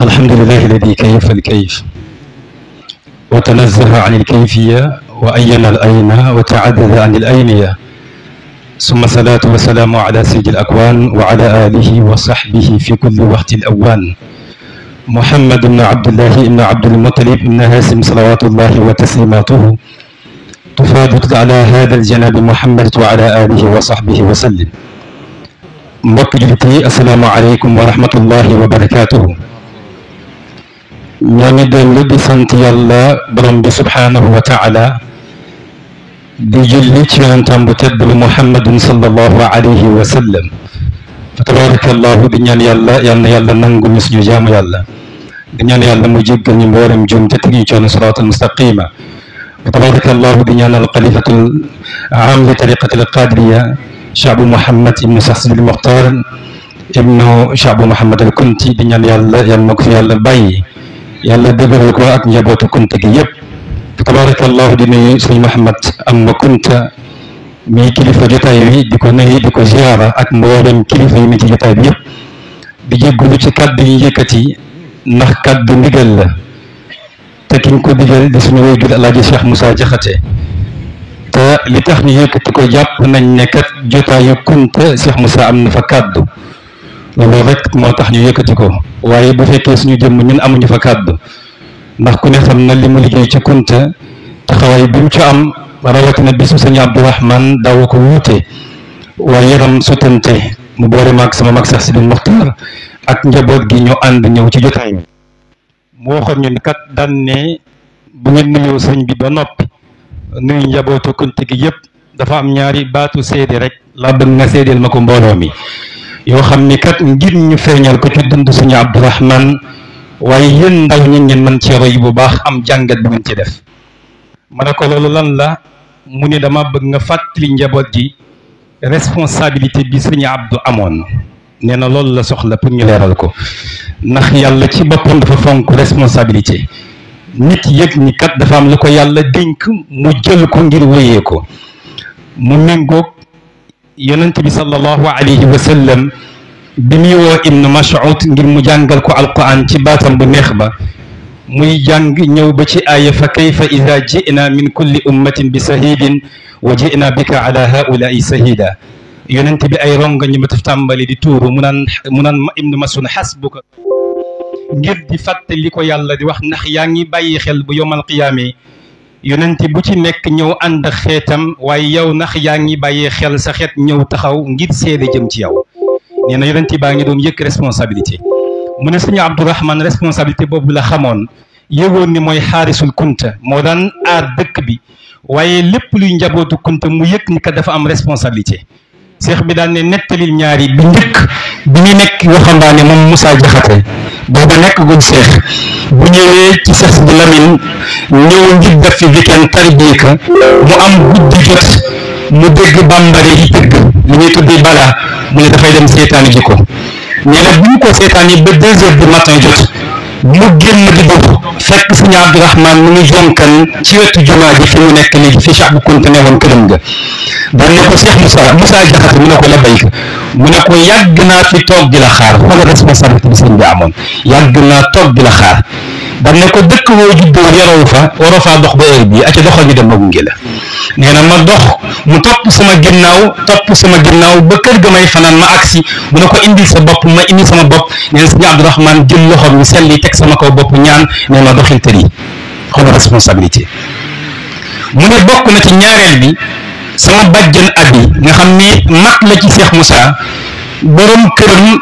الحمد لله الذي كيف الكيف وتنزه عن الكيفية وأين الأين وتعدد عن الأينية، ثم الصلاة والسلام على سيد الأكوان وعلى آله وصحبه في كل وقت الأوان، محمد بن عبد الله بن عبد المطلب بن هاشم صلوات الله وتسليماته تفاضل على هذا الجناب محمد وعلى آله وصحبه وسلم. mbokk jullit yi asalaamaaleykum wa rahmatullahi wa barakaatuhu. ñoo ngi dellu di sant yàlla borom bi subhaanahu wa taala di julli ci yonentam bu tedd bi muhammadun sallallahu alayhi wa sallam. fa tabarakallahu di ñaan yàlla yal na yàlla nangu ñu suñu jaamu yàlla, di ñaan yàlla mu jéggal ñu mboolem jum te teg ñu ci siraatal mustaqima. fa tabarakallahu di ñaanal xalifatul aam li tariqatil qadiriya Chaabu Mouhamed ibnu Cheikh Sidil Mokhtar ibnu Chaabu Mouhamed al Kunti di ñaan yàlla yal na ko fi yàlla bàyyi, yàlla dëgëral ko ak njabootu Kunta gi yëpp. tabarakallahu di nuyu sëñ Mouhamed Amma Kunta mi kilifa jotaay bi di ko nuyu di ko ziara ak mboolem kilifa yi mi ci jotaay bi yëpp. di jégalu ci kaddu yi yëkkati ndax kaddu ndigal la te kiñ ko digal di suñu waajur Alaaji Cheikh Moussa Jaxate te li tax ñu yëkkati ko jàpp nañ ne kat jotaayu Kunta Cheikh Moussa am na fa kàddu, loolu rek moo tax ñu yëkkati ko, waaye bu fekkee suñu jëmm ñun amuñu fa kàddu ndax ku ne xam na li mu liggéey ci Kunta taxawaay bi mu ci am, rawatina bisu sëñ Abdourahman daaw ko wuute waaye yaram sutante mu boole maag sama mag Cheikh Sidil Mokhtar ak njaboot gi ñu ànd ñëw ci jotaay bi. mu waxoon ñu ne kat daan ne bu ngeen nuyoo sëñ bi ba noppi nuyu njabootu Kunta gi yëpp dafa am ñaari baatu seede rek laa bëgg nga seedeel ma ko mbooloo mi yoo xam ni kat ngir ñu feeñal ko ci dund suñu Abdourahman, waaye yéen ndaw ñi ngeen mën ci roy bu baax am jàngat bu ngeen ci def. ma ne ko loolu lan la mu ne dama bëgg nga fàttali njaboot gi responsabilité bi suñu Abdou amoon. nee na loolu la soxla pour ñu leeral ko ndax yàlla ci boppam dafa fonk responsabilité. nit yëg ni kat dafa am lu ko yàlla dénk mu jël ko ngir wéyee ko, mu méngoog yonent bi sallallahu alayhi wa sallam bi muy woo Ibnu Mas'ud ngir mu jàngal ko alquran ci baatam bu neex ba muy jàng ñëw ba ci aaya fa kayfa ida ji'na min kulli ummatin bi sahidin wa ji'na bika ala haulaai sahida. yonent bi ay ronga ñu ma tàmbali di tuuru mu naan Ibnu Mas'ud xasbuka ngir di fàttali ko yàlla di wax ndax yaa ngi bàyyi xel bu yomal qiyaame yonent bu ci nekk ñëw ànd ak xeetam, waaye yow ndax yaa ngi bàyyi xel sa xeet ñëw taxaw ngir seede jëm ci yow. nee na yonent baa ngi doon yëkk responsabilité. mu ne suñu Abdourahman responsabilité boobu la xamoon, yëgoon ni mooy xaarisul Kunta, moo daan aar dëkk bi, waaye lépp luy njabootu Kunta mu yëg ni kat dafa am responsabilité. seex bi daan ne nettalil ñaari bi njëkk bi ñu nekk waxambaane moom Moussa Jaxate booba nekk guñ seex bu ñëwee ci Seex Sidi Lamine ñëw ngir def fi weekend tarbiya ka mu am guddi jot mu dégg bambare yi tëgg li ñuy tuddi balaa mu ne dafay dem seetaani ji ko. nee na bu ñu ko seetaani ba 2 heures du matin jot mu génn di dox fekk suñu Abdourahman mu ngi jonkan ci wetu jumaa ji fi mu nekk léegi fi Cheikh bu Kunta ne woon këram ga. daan ne ko Cheikh Moussa Jaxate mu ne ko la bayka mu ne ko yàgg naa fi toog di la xaar, xoolal responsabilité bi sëñ bi amoon, yàgg naa toog di la xaar. daan ne ko dëkk woo juddoo yaroo fa waroo faa dox ba heure bii aca doxal ñu dem ma gunge la. nee na ma dox mu topp sama ginnaaw ba kër ga may fanaan ma agsi mu ne ko indil sa bopp ma indi sama bopp. nee na sëñ Abdourahman jël loxoom ñu selli teg sama kaw bopp ñaan nee na doxil tër yi, xoolal responsabilité. mu ne bokk na ci ñaareel bi sama bàjjan abi nga xam ni mag la ci Cheikh Moussa, borom këram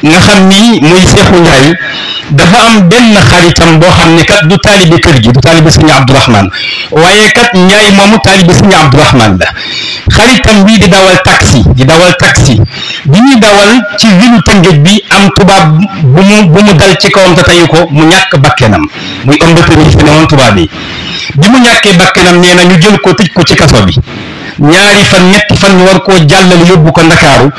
nga xam ni muy Cheikhou Ndiaye dafa am benn xaritam boo xam ne kat du taalibe kër gi, du taalibe sëñ Abdourahman, waaye kat Ndiaye moomu taalibe sëñ Abdourahman la. xaritam bii di dawal taxi bi ñuy dawal ci ville Tëngéej bi am tubaab bu mu dal ci kawam te tayu ko mu ñàkk bakkenam, muy homme de tenue fi ne woon tubaab yi. bi mu ñàkkee bakkenam nee na ñu jël ko tëj ko ci kaso bi ñaari fan ñetti fan ñu war koo jàllale yóbbu ko Ndakaaru.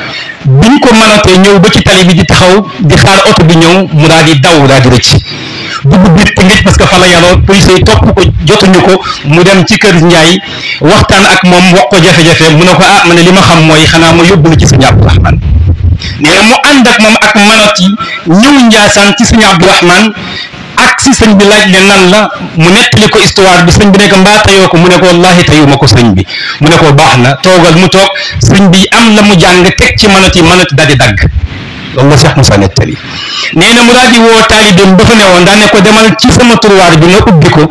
biñ ko mënatee ñëw ba ci tali bi di taxaw di xaar oto bi ñëw mu daal di daw daal di rëcc dugg biir Tëngéej parce que fa la yaroo police yi topp ko jotuñu ko mu dem ci kër Ndiaye waxtaan ak moom wax ko jafe-jafe mu ne ko ah ma ne li ma xam mooy xanaa ma yóbbu la ci sëñ Abdourahman nee na mu ànd ak moom ak manot yi ñëw Njaasaan ci sëñ Abdourahman ak si sëñ bi laaj ne nan la mu nettali ko histoire bi sëñ bi ne ko mbaa tayoo ko mu ne ko wallahi tayuma ko sëñ bi mu ne ko baax na toogal mu toog sëñ bi am la mu jàng teg ci manot yi daal di dagg loolu la Cheikh Moussa nettali nee na mu daal di woo taalibeem ba fa ne woon daa ne ko demal ci sama turwaar bi nga ubbi ko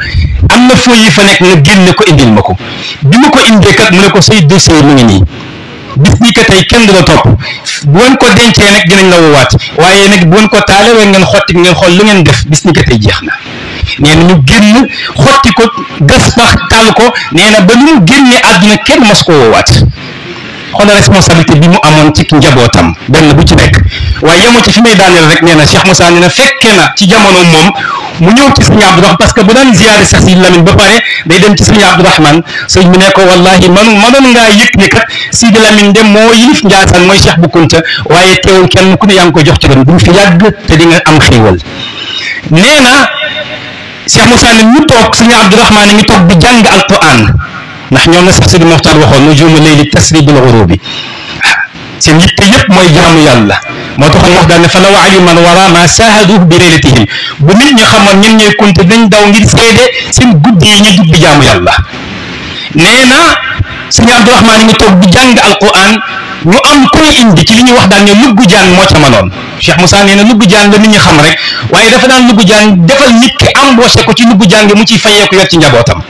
am na foo yi fa nekk nga génne ko indil ma ko bi ma ko indee kat mu ne ko say dossier mu ngi nii bis ni ko tey kenn du la topp bu ngeen ko dencee nag dinañ la woowaat waaye nag bu ngeen ko taale wala ngeen xotti ngeen xool lu ngeen def bis ni ko tey jeex na nee na ñu génn xotti ko gas pax taal ko nee na ba nu mu génnee àdduna kenn mas ko woowaat xoolal responsabilité bi mu amoon ci njabootam benn bu ci nekk waaye yemu ci fi may daaneel rek nee na Cheikh Moussa nee na fekke na ci jamono moom mu ñëw ci sëñ Abdourahman parce que bu daan ziyaare sax Sidi Lamine ba pare day dem ci sëñ Abdourahman sëñ bi ne ko wallahi mënoon ngaa yëg ni kat Sidi Lamine dem moo yilif Njaasaan mooy Cheikh bu Kunta waaye teewul kenn ku ne yaa ngi koy jox ci gën du fi yàgg te di nga am xéewal nee na Cheikh Moussa ne ñu toog sëñ Abdourahman a ngi toog di jàng alquran ndax ñoom la sax Sidi Moxtaar waxoon nujuumu layli tasribul ghurubi seen yitte yëpp mooy jaamu yàlla moo taxoon wax daal ne fa law aliman wara ma saahaduhu bi laylatihim bu nit ñi xamoon ñen ñooy kunte dañ daw ngir seede seen guddi yi ñu dugg jaamu yàlla nee na sëñ Abdourahman ngi toog di jàng alquran ñu am koy indi ci li ñuy wax daal ne luggu jaan moo ca manoon Cheikh Moussa nee na luggu jaan la nit ñi xam rek waaye dafa daan luggu jaan defal nit ki embauché ko ci luggu jaan gi mu ciy fayee ko yor ci njabootam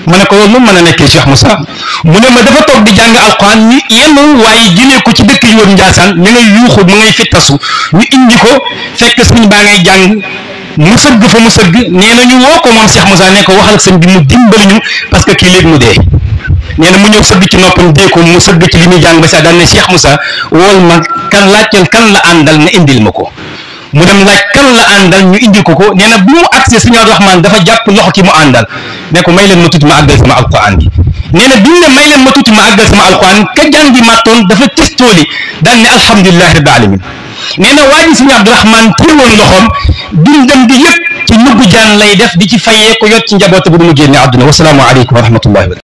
mu ne ko loolu mën a nekkee Cheikh Moussa mu ne ma dafa toog di jàng alquran ñu yenn waaye jëlee ko ci dëkk yi wër Njaasaan ñu ngay yuuxu mu ngay fittasu ñu indi ko fekk sëñ baa ngay jàng mu sëgg fa mu sëgg nee na ñu woo ko moom Cheikh Moussa ne ko waxal ak sëñ bi mu dimbali ñu parce que kii léegi mu dee nee na mu ñëw sëgg ci noppam dee ko mu sëgg ci li muy jàng ba sax daan ne Cheikh Moussa wool ma kan laajteel kan la àndal na indil ma ko mu dem laaj kan la àndal ñu indi ko nee na bu mu agsee sëñ Abdourahman dafa jàpp loxo ki mu àndal ne ko may leen ma tuuti ma àggal sama alquran bi nee na bi mu ne may leen ma tuuti ma àggal sama alquran ka jàng gi màttoon dafa testooli daan ne alhamdulilahi rabbil alamin nee na waa ji sëñ Abdourahman téewoon loxoom dundam gi yëpp ci nuggu jaan lay def di ci fayee ko yot ci njaboot bu mu génne àdduna wasalaamu aleykum wa rahmatullahi wa